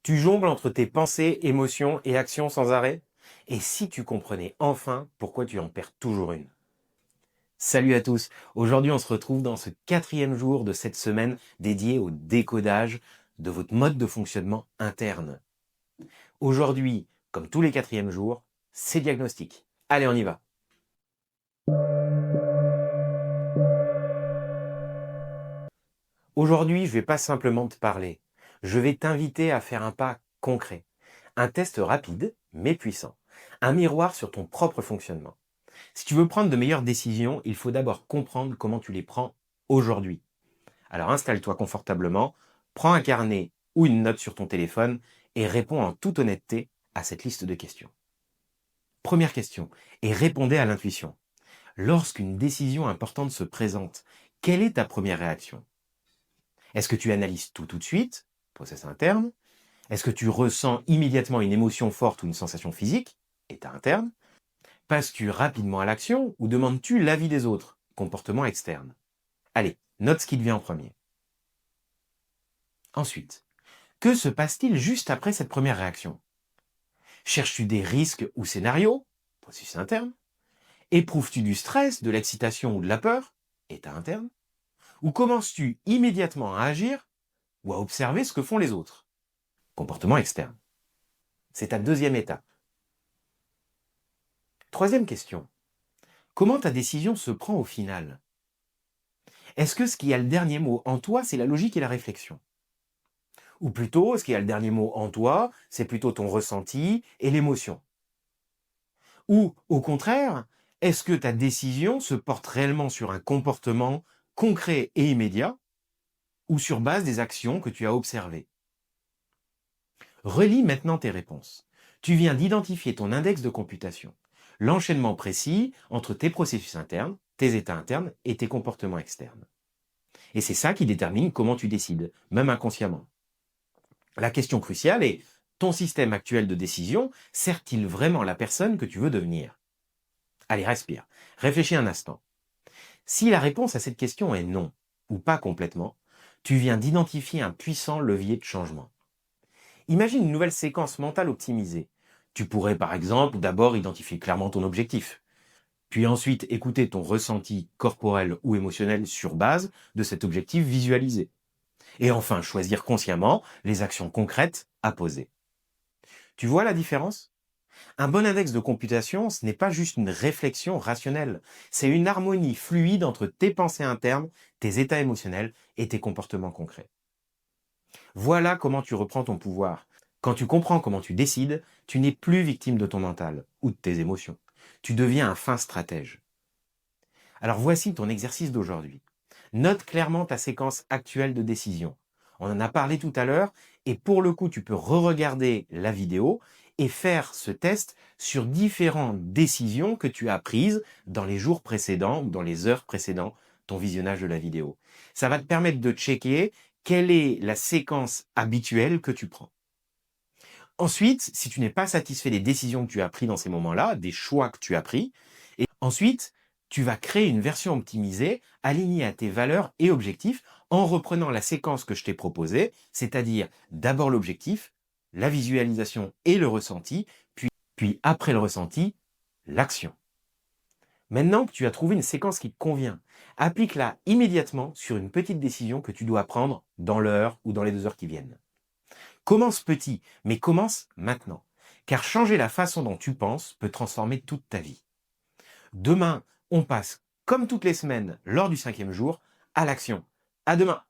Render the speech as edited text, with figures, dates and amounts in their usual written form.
Tu jongles entre tes pensées, émotions et actions sans arrêt? Et si tu comprenais enfin pourquoi tu en perds toujours une? Salut à tous, aujourd'hui on se retrouve dans ce 4e jour de cette semaine dédiée au décodage de votre mode de fonctionnement interne. Aujourd'hui, comme tous les 4e jours, c'est diagnostic. Allez, on y va. Aujourd'hui, je vais pas simplement te parler. Je vais t'inviter à faire un pas concret. Un test rapide, mais puissant. Un miroir sur ton propre fonctionnement. Si tu veux prendre de meilleures décisions, il faut d'abord comprendre comment tu les prends aujourd'hui. Alors installe-toi confortablement, prends un carnet ou une note sur ton téléphone et réponds en toute honnêteté à cette liste de questions. Première question, et répondez à l'intuition. Lorsqu'une décision importante se présente, quelle est ta première réaction? Est-ce que tu analyses tout de suite, process interne? Est-ce que tu ressens immédiatement une émotion forte ou une sensation physique, état interne? Passes-tu rapidement à l'action ou demandes-tu l'avis des autres, comportement externe? Allez, note ce qui te vient en premier. Ensuite, que se passe-t-il juste après cette première réaction? Cherches-tu des risques ou scénarios, processus interne? Éprouves-tu du stress, de l'excitation ou de la peur, état interne? Ou commences-tu immédiatement à agir ou à observer ce que font les autres, comportement externe? C'est ta deuxième étape. Troisième question. Comment ta décision se prend au final? Est-ce que ce qui a le dernier mot en toi, c'est la logique et la réflexion? Ou plutôt, ce qui a le dernier mot en toi, c'est plutôt ton ressenti et l'émotion? Ou, au contraire, est-ce que ta décision se porte réellement sur un comportement concret et immédiat, ou sur base des actions que tu as observées? Relis maintenant tes réponses. Tu viens d'identifier ton index de computation, l'enchaînement précis entre tes processus internes, tes états internes et tes comportements externes. Et c'est ça qui détermine comment tu décides, même inconsciemment. La question cruciale est, ton système actuel de décision sert-il vraiment la personne que tu veux devenir? Allez, respire. Réfléchis un instant. Si la réponse à cette question est non, ou pas complètement, tu viens d'identifier un puissant levier de changement. Imagine une nouvelle séquence mentale optimisée. Tu pourrais par exemple d'abord identifier clairement ton objectif, puis ensuite écouter ton ressenti corporel ou émotionnel sur base de cet objectif visualisé. Et enfin choisir consciemment les actions concrètes à poser. Tu vois la différence? Un bon index de computation, ce n'est pas juste une réflexion rationnelle, c'est une harmonie fluide entre tes pensées internes, tes états émotionnels et tes comportements concrets. Voilà comment tu reprends ton pouvoir. Quand tu comprends comment tu décides, tu n'es plus victime de ton mental ou de tes émotions. Tu deviens un fin stratège. Alors voici ton exercice d'aujourd'hui. Note clairement ta séquence actuelle de décision. On en a parlé tout à l'heure et pour le coup, tu peux re-regarder la vidéo et faire ce test sur différentes décisions que tu as prises dans les jours précédents ou dans les heures précédentes ton visionnage de la vidéo. Ça va te permettre de checker quelle est la séquence habituelle que tu prends. Ensuite, si tu n'es pas satisfait des décisions que tu as prises dans ces moments-là, des choix que tu as pris, et ensuite, tu vas créer une version optimisée alignée à tes valeurs et objectifs en reprenant la séquence que je t'ai proposée, c'est-à-dire d'abord l'objectif, la visualisation et le ressenti, puis après le ressenti, l'action. Maintenant que tu as trouvé une séquence qui te convient, applique-la immédiatement sur une petite décision que tu dois prendre dans l'heure ou dans les 2 heures qui viennent. Commence petit, mais commence maintenant. Car changer la façon dont tu penses peut transformer toute ta vie. Demain, on passe, comme toutes les semaines, lors du 5e jour, à l'action. À demain!